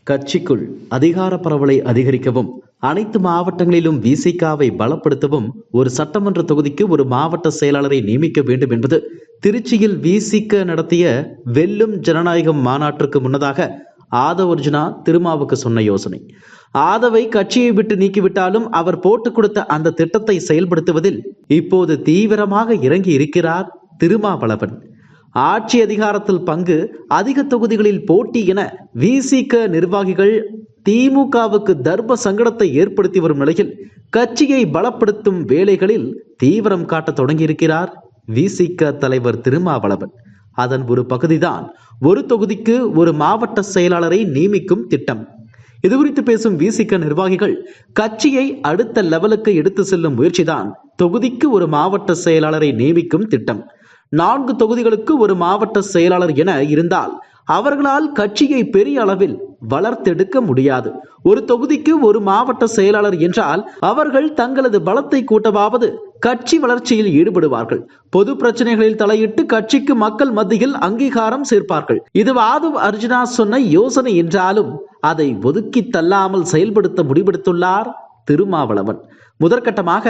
கட்சிக்குள் அதிகார பரவலை அதிகரிக்கவும் அனைத்து மாவட்டங்களிலும் விசிகாவை பலப்படுத்தவும் ஒரு சட்டமன்ற தொகுதிக்கு ஒரு மாவட்ட செயலாளரை நியமிக்க வேண்டும் என்பது திருச்சியில் விசிக நடத்திய வெல்லும் ஜனநாயகம் மாநாட்டிற்கு முன்னதாக ஆதவ அர்ஜுனா திருமாவுக்கு சொன்ன யோசனை. ஆதவை கட்சியை விட்டு நீக்கிவிட்டாலும் அவர் போட்டுக் கொடுத்த அந்த திட்டத்தை செயல்படுத்துவதில் இப்போது தீவிரமாக இறங்கி இருக்கிறார் திருமாவளவன். ஆட்சி அதிகாரத்தில் பங்கு, அதிக தொகுதிகளில் போட்டி என விசிக நிர்வாகிகள் திமுகவுக்கு தர்ம சங்கடத்தை ஏற்படுத்தி வரும் நிலையில் கட்சியை பலப்படுத்தும் வேலைகளில் தீவிரம் காட்ட தொடங்கியிருக்கிறார் விசிக தலைவர் திருமாவளவன். அதன் ஒரு பகுதிதான் ஒரு தொகுதிக்கு ஒரு மாவட்ட செயலாளரை நியமிக்கும் திட்டம். இதுகுறித்து பேசும் விசிக நிர்வாகிகள், கட்சியை அடுத்த லெவலுக்கு எடுத்து செல்லும் முயற்சிதான் தொகுதிக்கு ஒரு மாவட்ட செயலாளரை நியமிக்கும் திட்டம். 4 தொகுதிகளுக்கு ஒரு மாவட்ட செயலாளர் என இருந்தால் அவர்களால் கட்சியை பெரிய அளவில் வளர்த்தெடுக்க முடியாது. ஒரு தொகுதிக்கு ஒரு மாவட்ட செயலாளர் என்றால் அவர்கள் தங்களது பலத்தை கூட்டவாவது கட்சி வளர்ச்சியில் ஈடுபடுவார்கள். பொது பிரச்சனைகளில் தலையிட்டு கட்சிக்கு மக்கள் மத்தியில் அங்கீகாரம் சேர்ப்பார்கள். இது ஆதவ அர்ஜுனா சொன்ன யோசனை என்றாலும் அதை ஒதுக்கி தள்ளாமல் செயல்படுத்த முடிவெடுத்துள்ளார் திருமாவளவன். முதற்கட்டமாக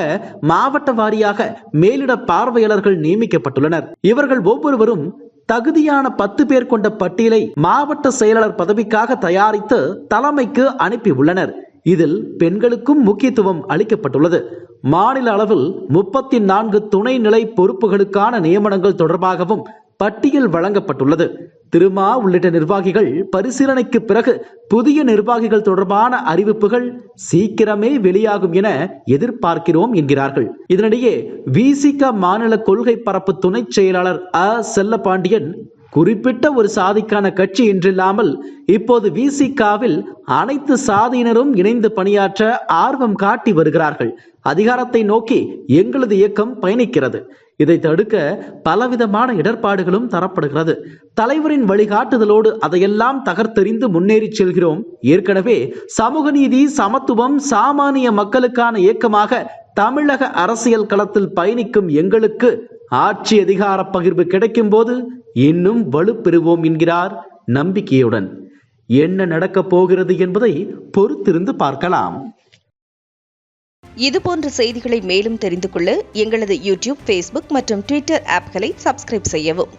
மாவட்ட வாரியாக மேலிட பார்வையாளர்கள் நியமிக்கப்பட்டுள்ளனர். இவர்கள் ஒவ்வொருவரும் தகுதியான 10 பேர் கொண்ட பட்டியலை மாவட்ட செயலாளர் பதவிக்காக தயாரித்து தலைமைக்கு அனுப்பி உள்ளனர். இதில் பெண்களுக்கும் முக்கியத்துவம் அளிக்கப்பட்டுள்ளது. மாநில அளவில் 34 துணைநிலை பொறுப்புகளுக்கான நியமனங்கள் தொடர்பாகவும் பட்டியல் வழங்கப்பட்டுள்ளது. திருமா உள்ளிட்ட நிர்வாகிகள் பரிசீலனைக்கு பிறகு புதிய நிர்வாகிகள் தொடர்பான அறிவிப்புகள் சீக்கிரமே வெளியாகும் என எதிர்பார்க்கிறோம் என்கிறார்கள். இதனிடையே விசிக மாநில கொள்கை பரப்பு துணை செயலாளர் செல்லப்பாண்டியன், குறிப்பிட்ட ஒரு சாதிக்கான கட்சி என்றில்லாமல் இப்போது விசிகாவில் அனைத்து சாதியினரும் இணைந்து பணியாற்ற ஆர்வம் காட்டி வருகிறார்கள். அதிகாரத்தை நோக்கி எங்களது இயக்கம் பயணிக்கிறது. இதை தடுக்க பலவிதமான இடர்பாடுகளும் தரப்படுகிறது. தலைவரின் வழிகாட்டுதலோடு அதையெல்லாம் தகர்த்தெறிந்து முன்னேறி செல்கிறோம். ஏற்கனவே சமூக நீதி, சமத்துவம், சாமானிய மக்களுக்கான இயக்கமாக தமிழக அரசியல் களத்தில் பயணிக்கும் எங்களுக்கு ஆட்சி அதிகார பகிர்வு கிடைக்கும் போது இன்னும் வலுப்பெறுவோம் என்கிறார் நம்பிக்கையுடன். என்ன நடக்கப் போகிறது என்பதை பொறுத்திருந்து பார்க்கலாம். இதுபோன்ற செய்திகளை மேலும் தெரிந்து கொள்ள எங்களது யூடியூப், ஃபேஸ்புக் மற்றும் ட்விட்டர் ஆப்களை சப்ஸ்கிரைப் செய்யவும்.